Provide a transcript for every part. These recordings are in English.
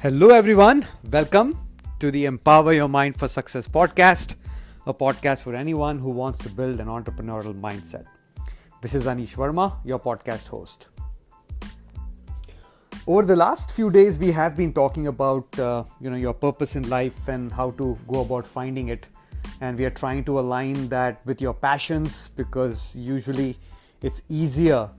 Hello, everyone. Welcome to the Empower Your Mind for Success podcast, a podcast for anyone who wants to build an entrepreneurial mindset. This is Anish Verma, your podcast host. Over the last few days, we have been talking about your purpose in life and how to go about finding it, and we are trying to align that with your passions because usually it's easier.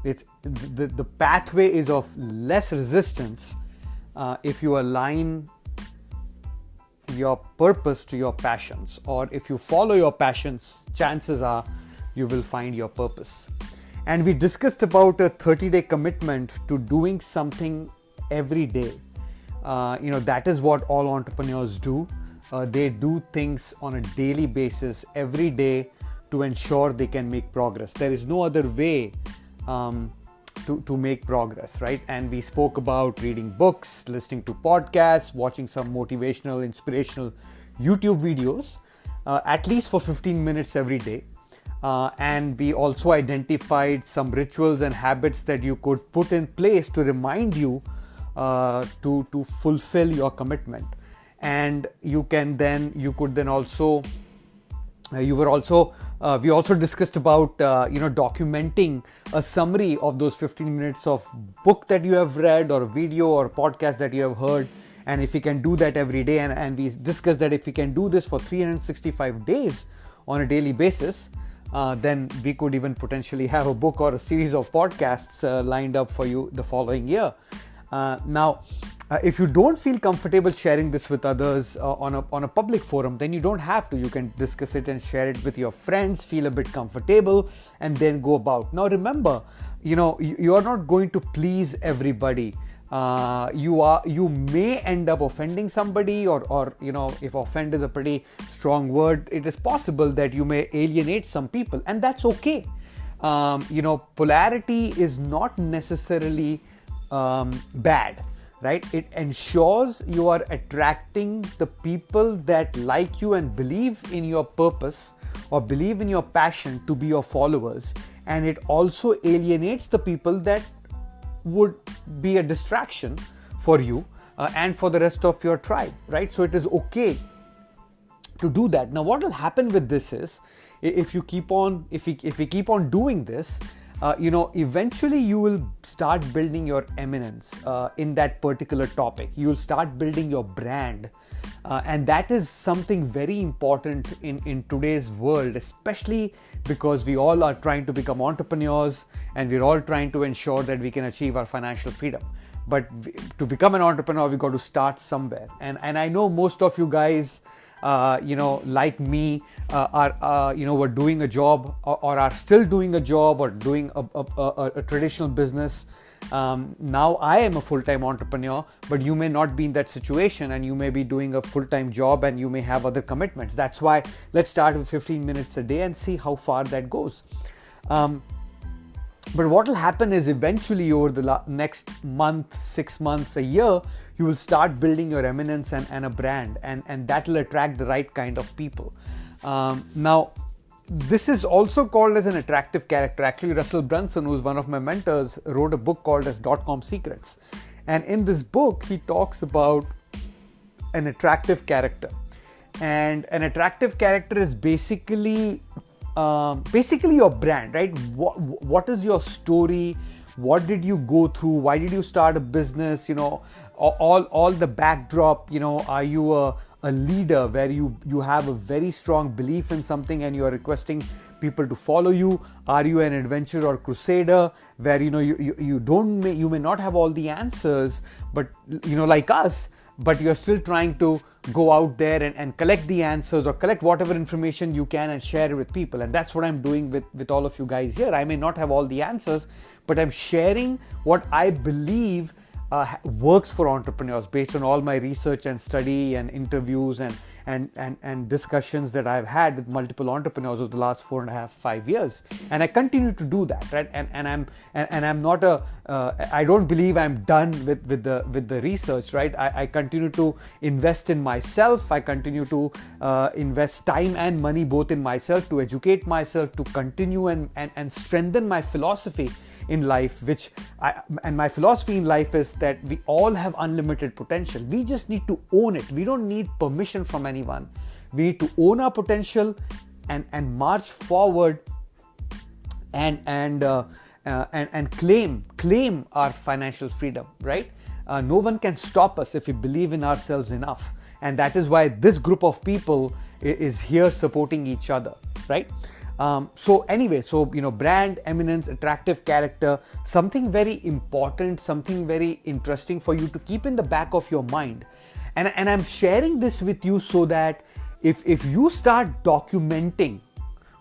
It's the pathway is of less resistance if you align your purpose to your passions, or if you follow your passions, chances are you will find your purpose. And we discussed about a 30-day commitment to doing something every day. That is what all entrepreneurs do. They do things on a daily basis every day to ensure they can make progress. There is no other way to make progress, right? And we spoke about reading books, listening to podcasts, watching some motivational, inspirational YouTube videos, at least for 15 minutes every day. And we also identified some rituals and habits that you could put in place to remind you to fulfill your commitment. And we also discussed about documenting a summary of those 15 minutes of book that you have read, or a video or podcast that you have heard. And if you can do that every day, and we discussed that if you can do this for 365 days on a daily basis, then we could even potentially have a book or a series of podcasts lined up for you the following year. If you don't feel comfortable sharing this with others on a public forum, then you don't have to. You can discuss it and share it with your friends, feel a bit comfortable, and then go about. Now remember, you are not going to please everybody. You may end up offending somebody, or if offend is a pretty strong word, it is possible that you may alienate some people, and that's okay. Polarity is not necessarily bad. Right? It ensures you are attracting the people that like you and believe in your purpose or believe in your passion to be your followers. And it also alienates the people that would be a distraction for you and for the rest of your tribe, right? So it is okay to do that. Now, what will happen with this is, if we keep on doing this, eventually you will start building your eminence in that particular topic. You will start building your brand. And that is something very important in today's world, especially because we all are trying to become entrepreneurs, and we're all trying to ensure that we can achieve our financial freedom. But to become an entrepreneur, we got to start somewhere. And I know most of you guys, like me, were doing a job or are still doing a job or doing a traditional business. Now I am a full-time entrepreneur, but you may not be in that situation, and you may be doing a full-time job and you may have other commitments. That's why let's start with 15 minutes a day and see how far that goes. But what will happen is, eventually over the next month, 6 months, a year, you will start building your eminence and a brand, and that will attract the right kind of people. Now, this is also called as an attractive character. Actually, Russell Brunson, who's one of my mentors, wrote a book called as .com Secrets. And in this book, he talks about an attractive character. And an attractive character is basically your brand, right? What is your story? What did you go through? Why did you start a business? All the backdrop. Are you a leader where you have a very strong belief in something and you are requesting people to follow you? Are you an adventurer or crusader where you may not have all the answers, but like us, but you're still trying to go out there and collect the answers, or collect whatever information you can and share it with people. And that's what I'm doing with all of you guys here. I may not have all the answers, but I'm sharing what I believe works for entrepreneurs based on all my research and study and interviews and discussions that I've had with multiple entrepreneurs over the last 4.5 5 years, and I continue to do that, right? And I'm not I don't believe I'm done with the research, right? I continue to invest in myself. I continue to invest time and money both in myself, to educate myself, to continue and strengthen my philosophy in life, and my philosophy in life is that we all have unlimited potential. We just need to own it. We don't need permission from anyone. We need to own our potential and march forward and claim our financial freedom, right? No one can stop us if we believe in ourselves enough, and that is why this group of people is here supporting each other, right? So brand, eminence, attractive character, something very important, something very interesting for you to keep in the back of your mind. And I'm sharing this with you so that if you start documenting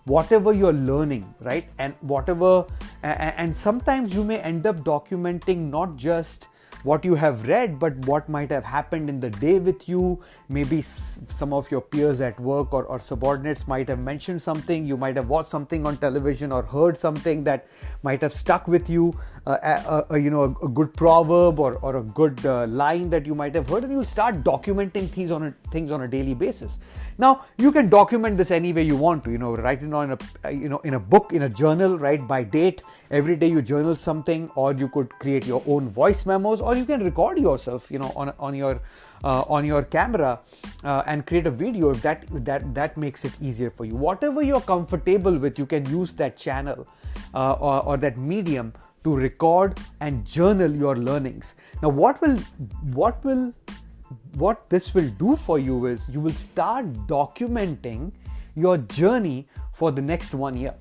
whatever you're learning, right? And sometimes you may end up documenting not just what you have read, but what might have happened in the day with you. Maybe some of your peers at work or subordinates might have mentioned something. You might have watched something on television or heard something that might have stuck with you, a good proverb or a good line that you might have heard, and you'll start documenting things on a daily basis. Now, you can document this any way you want to, write it on in a book, in a journal, right, by date. Every day you journal something, or you could create your own voice memos, or you can record yourself, on your camera and create a video. That makes it easier for you. Whatever you're comfortable with, you can use that channel or that medium to record and journal your learnings. Now, what this will do for you is you will start documenting your journey for the next 1 year,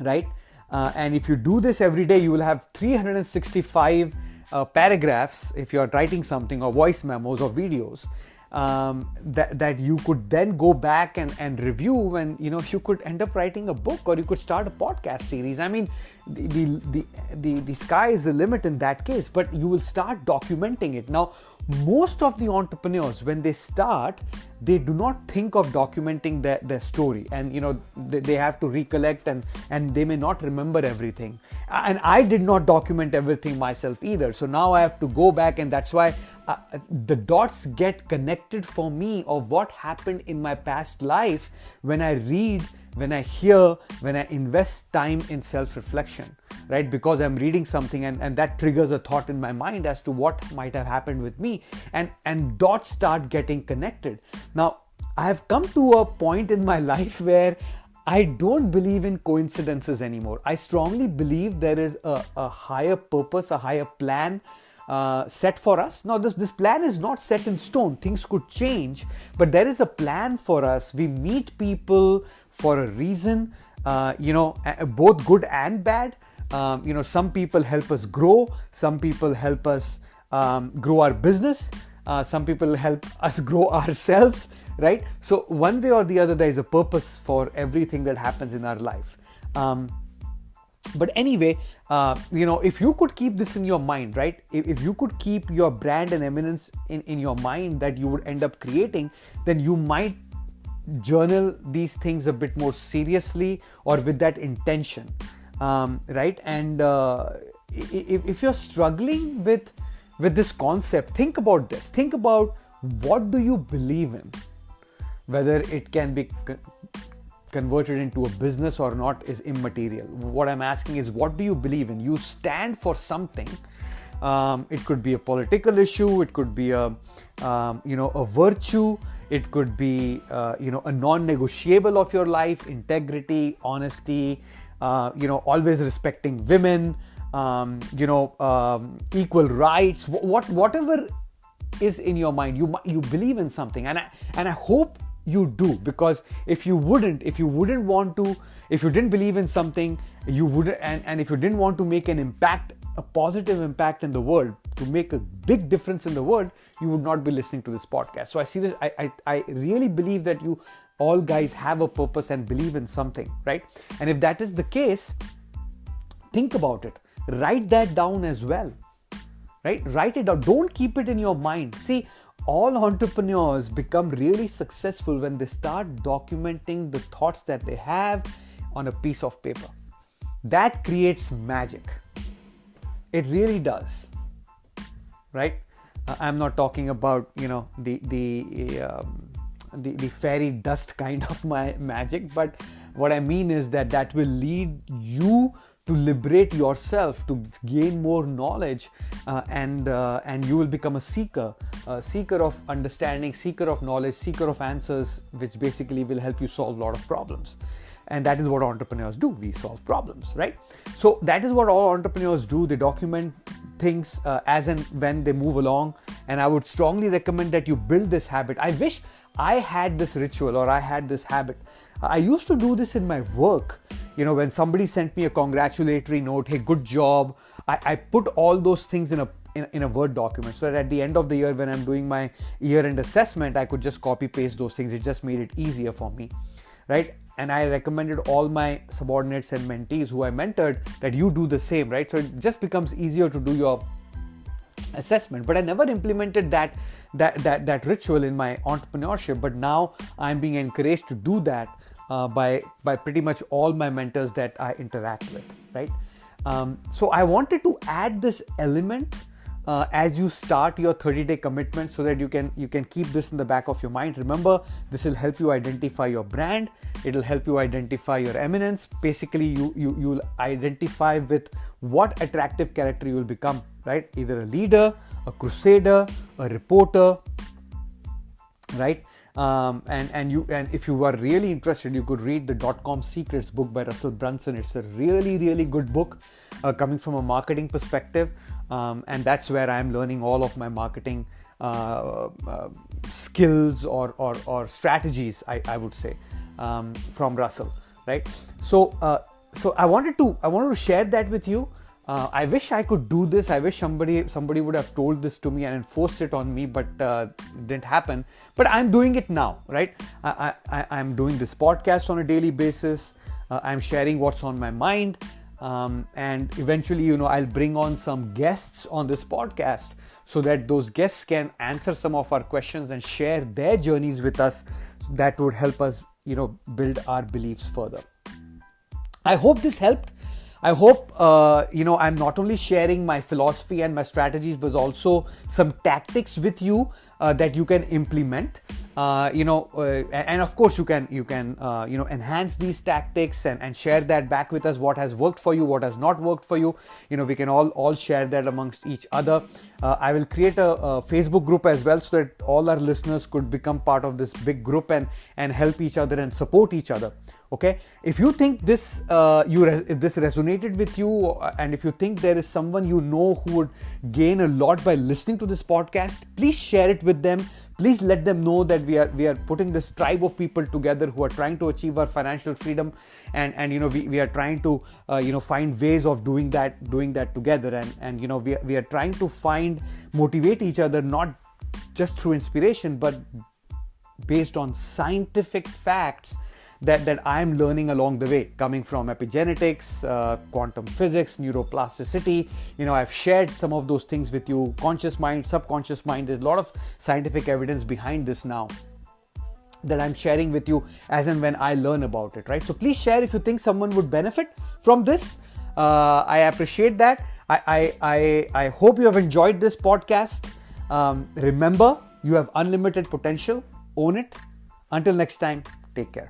right? And if you do this every day, you will have 365 paragraphs if you're writing something, or voice memos or videos that you could then go back and review, and you could end up writing a book, or you could start a podcast series. I mean, the sky is the limit in that case, but you will start documenting it. Now, most of the entrepreneurs, when they start, they do not think of documenting their story, and they have to recollect, and they may not remember everything. And I did not document everything myself either, so now I have to go back, and that's why the dots get connected for me of what happened in my past life when I read, when I hear, when I invest time in self-reflection, right? Because I'm reading something and that triggers a thought in my mind as to what might have happened with me, and dots start getting connected. Now, I have come to a point in my life where I don't believe in coincidences anymore. I strongly believe there is a higher purpose, a higher plan set for us. Now, this plan is not set in stone. Things could change, but there is a plan for us. We meet people for a reason, both good and bad. Some people help us grow. Some people help us grow our business. Some people help us grow ourselves, right? So one way or the other, there is a purpose for everything that happens in our life. But anyway, if you could keep this in your mind, right? If you could keep your brand and eminence in your mind that you would end up creating, then you might journal these things a bit more seriously or with that intention, right? And if you're struggling with this concept, think about this. Think about, what do you believe in? Whether it can be converted into a business or not is immaterial. What I'm asking is, what do you believe in? You stand for something. It could be a political issue. It could be a virtue. It could be a non-negotiable of your life: integrity, honesty, always respecting women, equal rights. Whatever is in your mind, you believe in something, and I hope you do, because if you didn't believe in something, you wouldn't, and if you didn't want to make an impact, a positive impact in the world, to make a big difference in the world, you would not be listening to this podcast. So I really believe that you all guys have a purpose and believe in something, right? And if that is the case, think about it. Write that down as well, right? Write it down. Don't keep it in your mind. See, all entrepreneurs become really successful when they start documenting the thoughts that they have on a piece of paper. That creates magic. It really does, right? I'm not talking about, the fairy dust kind of magic, but what I mean is that will lead you to liberate yourself, to gain more knowledge, and you will become a seeker of understanding, seeker of knowledge, seeker of answers, which basically will help you solve a lot of problems. And that is what entrepreneurs do. We solve problems, right? So that is what all entrepreneurs do. They document things as and when they move along. And I would strongly recommend that you build this habit. I wish I had this ritual, or I had this habit. I used to do this in my work. When somebody sent me a congratulatory note, hey, good job, I put all those things in a Word document, so that at the end of the year, when I'm doing my year-end assessment, I could just copy paste those things. It just made it easier for me, right? And I recommended all my subordinates and mentees who I mentored that you do the same, right? So it just becomes easier to do your assessment. But I never implemented that ritual in my entrepreneurship. But now I'm being encouraged to do that by pretty much all my mentors that I interact with, right? So I wanted to add this element as you start your 30-day commitment, so that you can keep this in the back of your mind. Remember, this will help you identify your brand. It'll help you identify your eminence. Basically, you'll identify with what attractive character you will become, right? Either a leader, a crusader, a reporter, right? And if you are really interested, you could read the .com Secrets book by Russell Brunson. It's a really, really good book coming from a marketing perspective. And that's where I'm learning all of my marketing skills or strategies, I would say, from Russell, right? So I wanted to share that with you. I wish I could do this. I wish somebody would have told this to me and enforced it on me, but it didn't happen. But I'm doing it now, right? I'm doing this podcast on a daily basis. I'm sharing what's on my mind. And eventually, I'll bring on some guests on this podcast, so that those guests can answer some of our questions and share their journeys with us. That would help us, build our beliefs further. I hope this helped. I hope, I'm not only sharing my philosophy and my strategies, but also some tactics with you that you can implement. And of course you can enhance these tactics and share that back with us, what has worked for you, what has not worked for you. We can all share that amongst each other. I will create a Facebook group as well, so that all our listeners could become part of this big group and help each other and support each other. Okay, if you think this resonated with you, and if you think there is someone who would gain a lot by listening to this podcast, please share it with them. Please let them know that we are putting this tribe of people together who are trying to achieve our financial freedom, and we are trying to find ways of doing that together, and we are trying to motivate each other, not just through inspiration, but based on scientific facts that I'm learning along the way, coming from epigenetics, quantum physics, neuroplasticity. I've shared some of those things with you. Conscious mind, subconscious mind. There's a lot of scientific evidence behind this now that I'm sharing with you as and when I learn about it, right? So please share if you think someone would benefit from this. I appreciate that. I hope you have enjoyed this podcast. Remember, you have unlimited potential. Own it. Until next time, take care.